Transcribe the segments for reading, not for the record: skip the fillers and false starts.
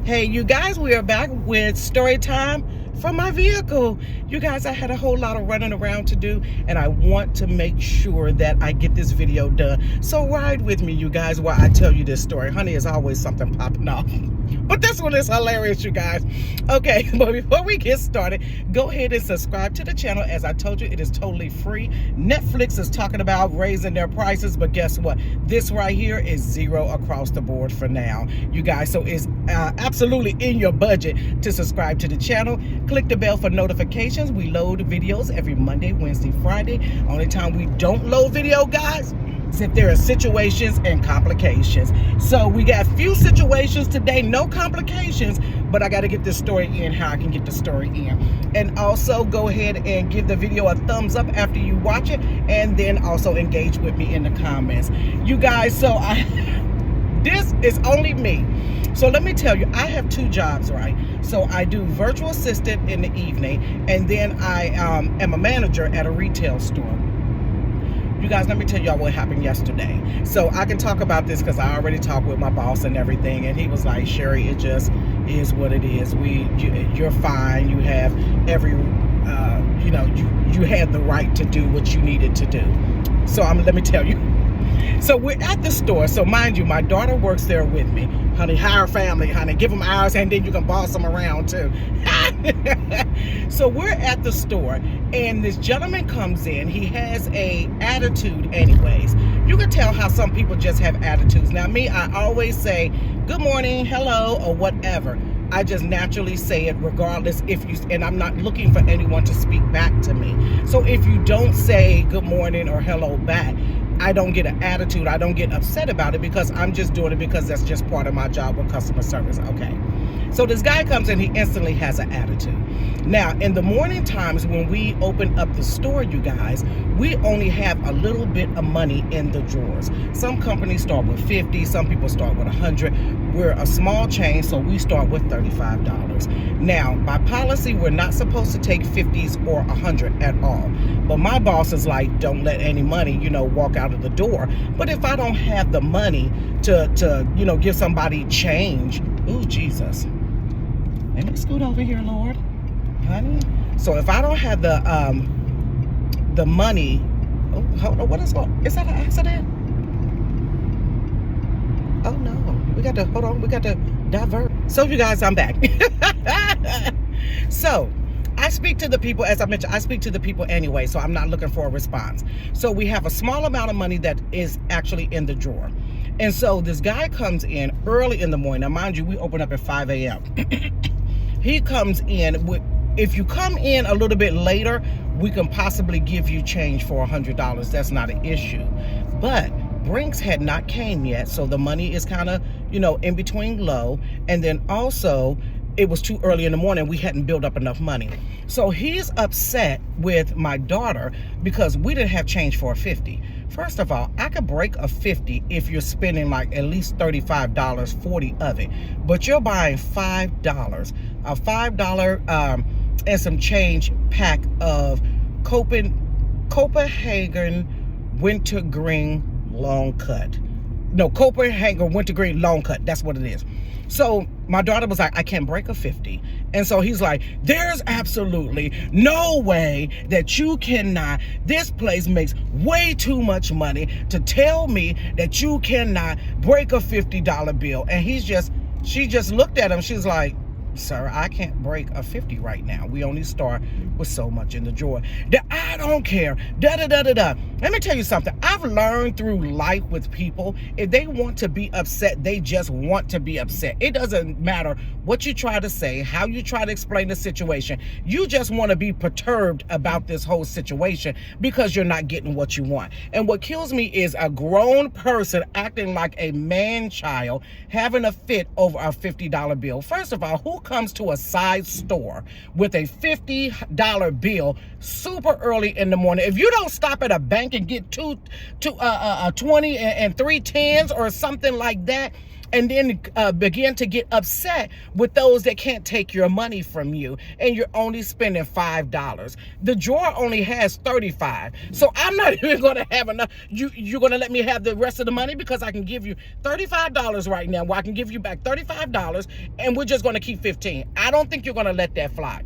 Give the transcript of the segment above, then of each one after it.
Hey, you guys, we are back with story time from my vehicle. You guys, I had a whole lot of running around to do, and I want to make sure that I get this video done. So ride with me, you guys, while I tell you this story. Honey, there's always something popping off. But this one is hilarious, you guys. Okay, but before we get started, go ahead and subscribe to the channel. As I told you, it is totally free. Netflix is talking about raising their prices, but guess what? This right here is zero across the board for now, you guys. So it's absolutely in your budget to subscribe to the channel. Click the bell for notifications. We load videos every Monday, Wednesday, Friday. Only time we don't load video, guys, is if there are situations and complications. So we got few situations today, no complications, but I got to get this story in how I can get the story in. And also go ahead and give the video a thumbs up after you watch it, and then also engage with me in the comments. You guys, so this is only me. So let me tell you, I have two jobs, right? So I do virtual assistant in the evening, and then I am a manager at a retail store. You guys, let me tell y'all what happened yesterday. So I can talk about this because I already talked with my boss and everything, and he was like, Sherry, it just is what it is. You're fine. You have every, you had the right to do what you needed to do. So let me tell you. So we're at the store. So mind you, my daughter works there with me. Honey, hire family, honey. Give them ours, and then you can boss them around too. So we're at the store, and this gentleman comes in. He has a attitude anyways. You can tell how some people just have attitudes. Now me, I always say good morning, hello, or whatever. I just naturally say it regardless and I'm not looking for anyone to speak back to me. So if you don't say good morning or hello back, I don't get an attitude. I don't get upset about it because I'm just doing it because that's just part of my job with customer service. Okay. So this guy comes in, he instantly has an attitude. Now, in the morning times when we open up the store, you guys, we only have a little bit of money in the drawers. Some companies start with 50, some people start with 100. We're a small chain, so we start with $35. Now, by policy, we're not supposed to take 50s or 100 at all. But my boss is like, don't let any money, walk out of the door. But if I don't have the money to give somebody change, ooh, Jesus. Let me scoot over here, Lord. Honey. So if I don't have the money, oh, hold on, what is that an accident? Oh no, we got to divert. So you guys, I'm back. So I speak to the people, as I mentioned, I speak to the people anyway, so I'm not looking for a response. So we have a small amount of money that is actually in the drawer. And so this guy comes in early in the morning. Now mind you, we open up at 5 a.m. He comes in with, if you come in a little bit later, we can possibly give you change for $100. That's not an issue. But Brinks had not came yet, so the money is kind of, in between low. And then also, it was too early in the morning. We hadn't built up enough money. So he's upset with my daughter because we didn't have change for a 50. First of all, I could break a 50 if you're spending like at least $35, 40 of it. But you're buying $5, a $5 and some change pack of Copenhagen Wintergreen long cut. No, Copenhagen Wintergreen long cut. That's what it is. So my daughter was like, I can't break a 50. And so he's like, there's absolutely no way that you cannot. This place makes way too much money to tell me that you cannot break a $50 bill. And she just looked at him. She's like, sir, I can't break a 50 right now. We only start with so much in the drawer. I don't care. Let me tell you something. I've learned through life with people, if they want to be upset, they just want to be upset. It doesn't matter what you try to say, how you try to explain the situation. You just want to be perturbed about this whole situation because you're not getting what you want. And what kills me is a grown person acting like a man-child having a fit over a $50 bill. First of all, who comes to a side store with a $50 bill super early in the morning? If you don't stop at a bank and get 20 and 3 10s or something like that, and then begin to get upset with those that can't take your money from you, and you're only spending $5. The drawer only has 35, so I'm not even going to have enough. You're going to let me have the rest of the money because I can give you $35 right now. Well, I can give you back $35, and we're just going to keep 15. I don't think you're going to let that fly.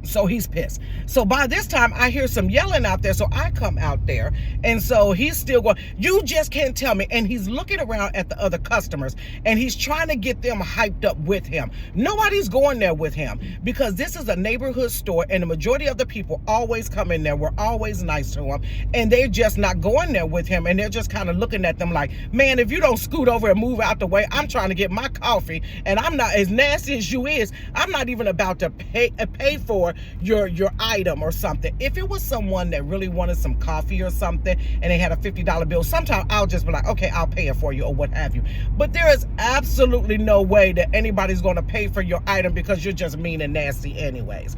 So he's pissed. So by this time, I hear some yelling out there. So I come out there. And so he's still going, you just can't tell me. And he's looking around at the other customers. And he's trying to get them hyped up with him. Nobody's going there with him. Because this is a neighborhood store. And the majority of the people always come in there. We're always nice to him. And they're just not going there with him. And they're just kind of looking at them like, man, if you don't scoot over and move out the way, I'm trying to get my coffee. And I'm not, as nasty as you is, I'm not even about to pay for your item or something. If it was someone that really wanted some coffee or something and they had a $50 bill, sometimes I'll just be like, okay, I'll pay it for you or what have you. But there is absolutely no way that anybody's going to pay for your item because you're just mean and nasty anyways.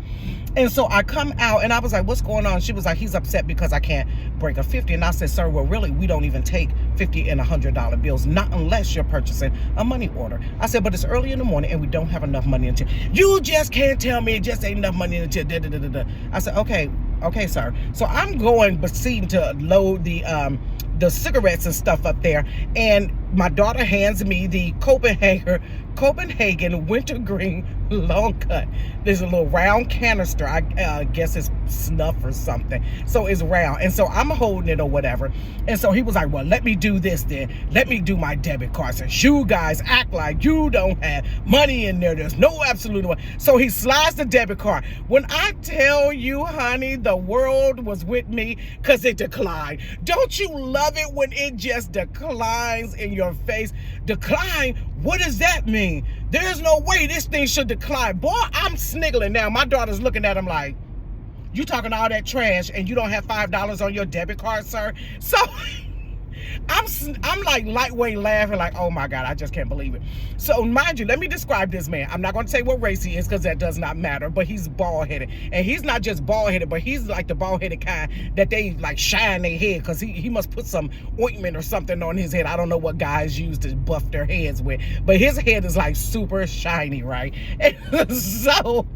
And so I come out and I was like, what's going on? She was like, he's upset because I can't break a 50. And I said, sir, well, really, we don't even take $50 and $100 bills, not unless you're purchasing a money order. I said, but it's early in the morning and we don't have enough money until, you just can't tell me it just ain't enough money until da, da, da, da, da. I said, okay, sir. So I'm going proceeding to load the cigarettes and stuff up there, and my daughter hands me the Copenhagen Wintergreen long cut. There's a little round canister. I guess it's snuff or something. So it's round. And so I'm holding it or whatever. And so he was like, well, let me do this then. Let me do my debit card. So you guys act like you don't have money in there. There's no absolute one. So he slides the debit card. When I tell you, honey, the world was with me because it declined. Don't you love it when it just declines in your face? Decline? What does that mean? There's no way this thing should decline. Boy, I'm sniggling now. My daughter's looking at him like, you talking all that trash and you don't have $5 on your debit card, sir? So I'm like lightweight laughing like, oh my God, I just can't believe it. So mind you, let me describe this man. I'm not going to say what race he is because that does not matter, but he's bald-headed. And he's not just bald-headed, but he's like the bald-headed kind that they like shine their head because he must put some ointment or something on his head. I don't know what guys use to buff their heads with, but his head is like super shiny, right? And so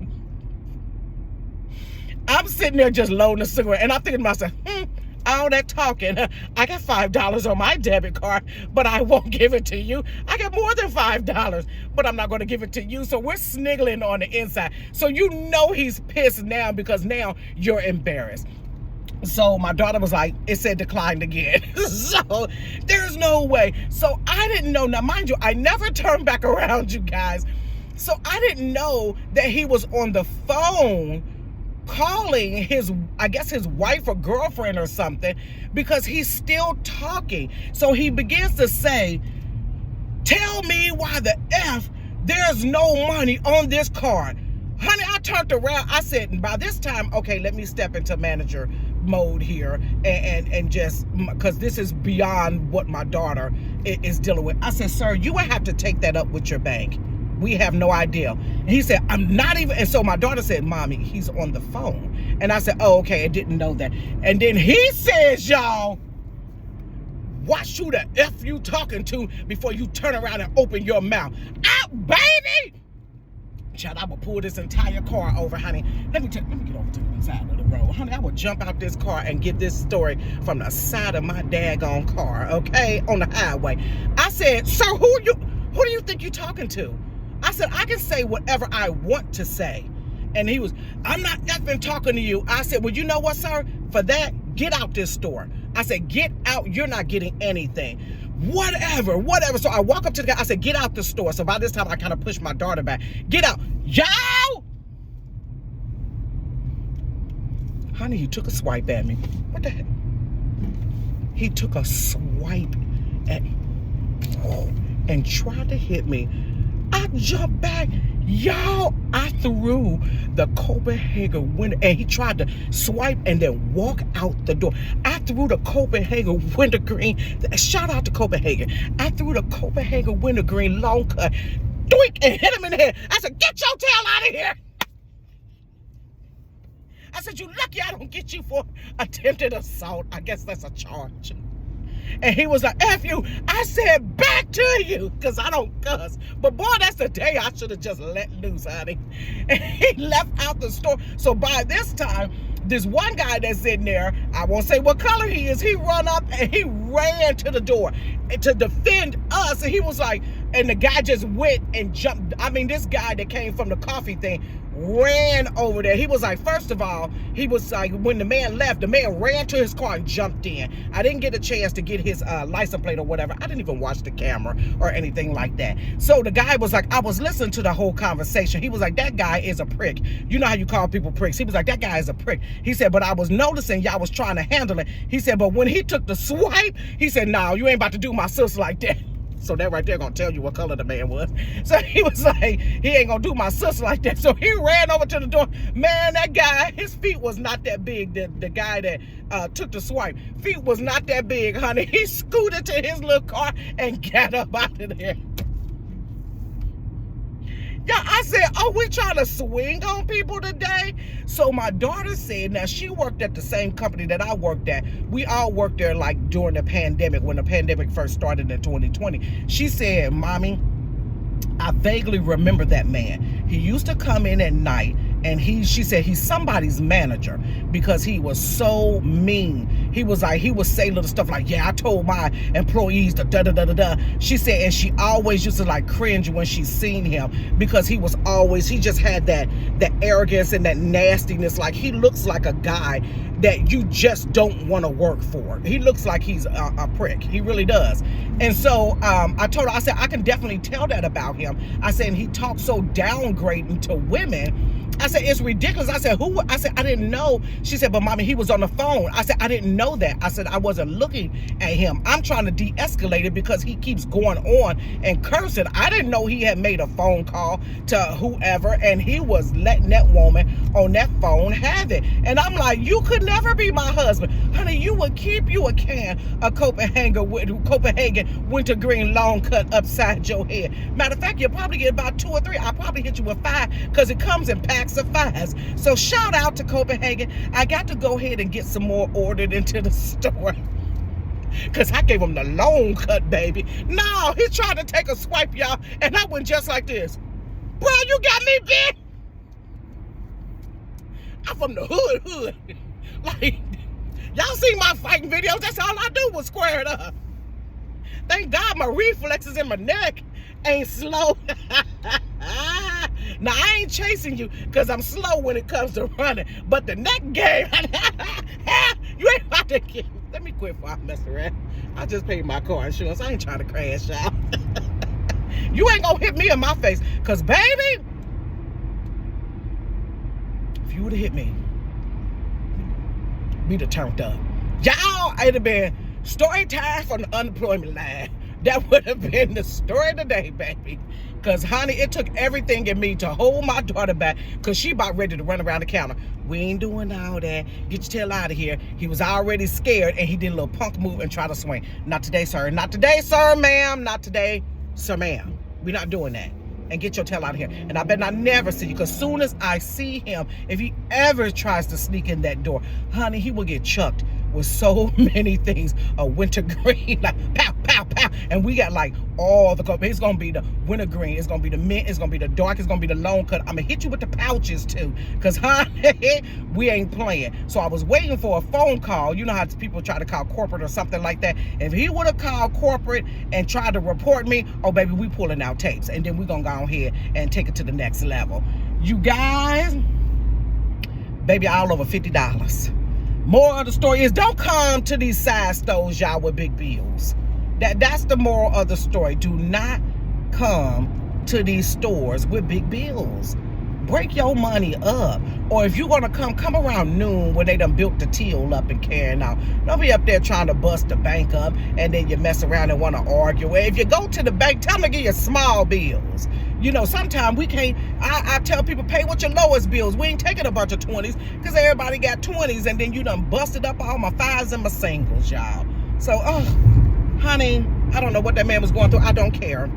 I'm sitting there just loading a cigarette and I'm thinking to myself, all that talking, I got $5 on my debit card, but I won't give it to you. I got more than $5, but I'm not going to give it to you. So we're sniggling on the inside. So you know he's pissed now because now you're embarrassed. So my daughter was like, it said declined again. So there's no way. So I didn't know. Now, mind you, I never turned back around, you guys. So I didn't know that he was on the phone calling his, I guess his wife or girlfriend or something, because he's still talking. So he begins to say, tell me why the F there's no money on this card. Honey, I turned around. I said, and by this time, okay, let me step into manager mode here and just, because this is beyond what my daughter is dealing with. I said, sir, you would have to take that up with your bank. We have no idea. And he said, I'm not even, and so my daughter said, Mommy, he's on the phone. And I said, oh, okay, I didn't know that. And then he says, y'all, watch who the F you talking to before you turn around and open your mouth. Out, baby! Child, I will pull this entire car over, honey. Let me get over to the side of the road. Honey, I will jump out this car and get this story from the side of my daggone car, okay, on the highway. I said, sir, who do you think you're talking to? I said, I can say whatever I want to say. And he was, I'm not effing talking to you. I said, well, you know what, sir? For that, get out this store. I said, get out. You're not getting anything. Whatever. So I walk up to the guy. I said, get out the store. So by this time, I kind of pushed my daughter back. Get out. Y'all! Honey, he took a swipe at me. What the heck? He took a swipe at me and tried to hit me. I jumped back. Y'all, I threw the Copenhagen window, and he tried to swipe and then walk out the door. I threw the Copenhagen Wintergreen. Shout out to Copenhagen. I threw the Copenhagen Wintergreen long cut, doink, and hit him in the head. I said, get your tail out of here. I said, you lucky I don't get you for attempted assault. I guess that's a charge. And he was like, F you. I said, back to you, because I don't cuss. But boy, that's the day I should have just let loose, honey. And he left out the store. So by this time, this one guy that's in there, I won't say what color he is, he run up and he ran to the door to defend us. And he was like, and the guy just went and jumped. I mean, this guy that came from the coffee thing ran over there. He was like, first of all, he was like, when the man left, the man ran to his car and jumped in. I didn't get a chance to get his license plate or whatever. I didn't even watch the camera or anything like that. So the guy was like, I was listening to the whole conversation. He was like, that guy is a prick. You know how you call people pricks. He was like, that guy is a prick. He said, but I was noticing y'all was trying to handle it. He said, but when he took the swipe, he said, no, you ain't about to do my sister like that. So that right there gonna tell you what color the man was. So he was like, he ain't gonna do my sister like that. So he ran over to the door. Man, that guy, his feet was not that big. The guy that took the swipe, feet was not that big, honey. He scooted to his little car and got up out of there. Yeah, I said, oh, we trying to swing on people today? So my daughter said, now she worked at the same company that I worked at. We all worked there like during the pandemic, when the pandemic first started in 2020. She said, Mommy, I vaguely remember that man. He used to come in at night, and she said he's somebody's manager because he was so mean. He was like, he would say little stuff like, yeah, I told my employees to da-da-da-da-da. She said, and she always used to like cringe when she seen him because he just had that arrogance and that nastiness. Like, he looks like a guy that you just don't want to work for. He looks like he's a prick. He really does. And so I told her, I said, I can definitely tell that about him. I said, and he talks so downgrading to women. I said, it's ridiculous. I said, who? I said, I didn't know. She said, but Mommy, he was on the phone. I said, I didn't know that. I said, I wasn't looking at him. I'm trying to de-escalate it because he keeps going on and cursing. I didn't know he had made a phone call to whoever, and he was letting that woman on that phone have it. And I'm like, you could never be my husband. Honey, you would keep you a can of Copenhagen Wintergreen long cut upside your head. Matter of fact, you'll probably get about 2 or 3. I'll probably hit you with 5 because it comes in packs of 5s. So shout out to Copenhagen. I got to go ahead and get some more ordered into the store because I gave him the long cut, baby. No, he tried to take a swipe, y'all, and I went just like this. Bro, you got me big. I'm from the hood. Like, y'all see my fighting videos? That's all I do was square it up. Thank God my reflexes in my neck ain't slow. Now, I ain't chasing you because I'm slow when it comes to running. But the neck game, you ain't about to get. Let me quit before I mess around. I just paid my car insurance. I ain't trying to crash out. You ain't gonna hit me in my face. Because, baby, if you would have hit me, we'd have turned up. Y'all, it'd have been story time from the unemployment line. That would have been the story of the day, baby. Because, honey, it took everything in me to hold my daughter back because she about ready to run around the counter. We ain't doing all that. Get your tail out of here. He was already scared, and he did a little punk move and try to swing. Not today, sir. Not today, sir, ma'am. Not today, sir, ma'am. We're not doing that. And get your tail out of here. And I bet I never see you because soon as I see him, if he ever tries to sneak in that door, honey, he will get chucked with so many things. A wintergreen, like pow, pow, pow. And we got like all the colors. It's gonna be the wintergreen, it's gonna be the mint, it's gonna be the dark, it's gonna be the long cut. I'm gonna hit you with the pouches too. Cause honey, we ain't playing. So I was waiting for a phone call. You know how people try to call corporate or something like that. If he would have called corporate and tried to report me, oh baby, we pulling out tapes. And then we gonna go ahead and take it to the next level. You guys, baby, all over $50. Moral of the story is don't come to these side stores, y'all, with big bills. That's the moral of the story. Do not come to these stores with big bills. Break your money up. Or if you're gonna come around noon when they done built the till up and carrying out. Don't be up there trying to bust the bank up and then you mess around and want to argue. If you go to the bank, tell them to give you small bills. You know, sometimes we can't, I tell people, pay with your lowest bills. We ain't taking a bunch of 20s because everybody got 20s and then you done busted up all my 5s and my singles, y'all. So, honey, I don't know what that man was going through. I don't care.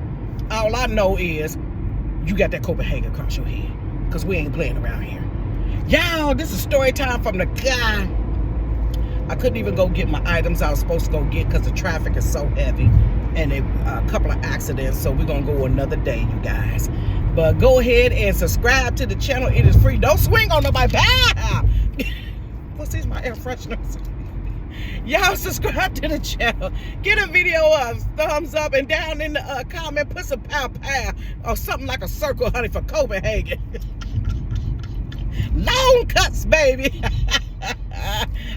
All I know is you got that Copenhagen across your head because we ain't playing around here. Y'all, this is story time from the guy. I couldn't even go get my items I was supposed to go get because the traffic is so heavy, and a couple of accidents. So we're gonna go another day, you guys. But go ahead and subscribe to the channel. It is free. Don't swing on nobody. Bah! What's these, my air fresheners? Y'all subscribe to the channel. Get a video a thumbs up, and down in the comment put some pow or something like a circle, honey, for Copenhagen. Long cuts, baby.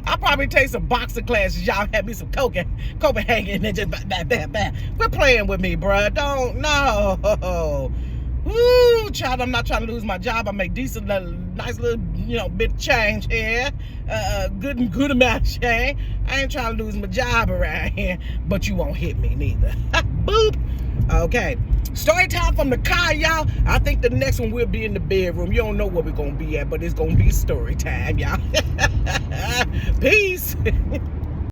I'll probably take some boxing classes. Y'all have me some Copenhagen and just bam. Quit playing with me, bruh. Don't, no. Woo, child, I'm not trying to lose my job. I make decent, nice little, bit of change here. Good amount of change. I ain't trying to lose my job around here, but you won't hit me neither. Boop. Okay. Story time from the car, y'all. I think the next one will be in the bedroom. You don't know where we're going to be at, but it's going to be story time, y'all. Peace.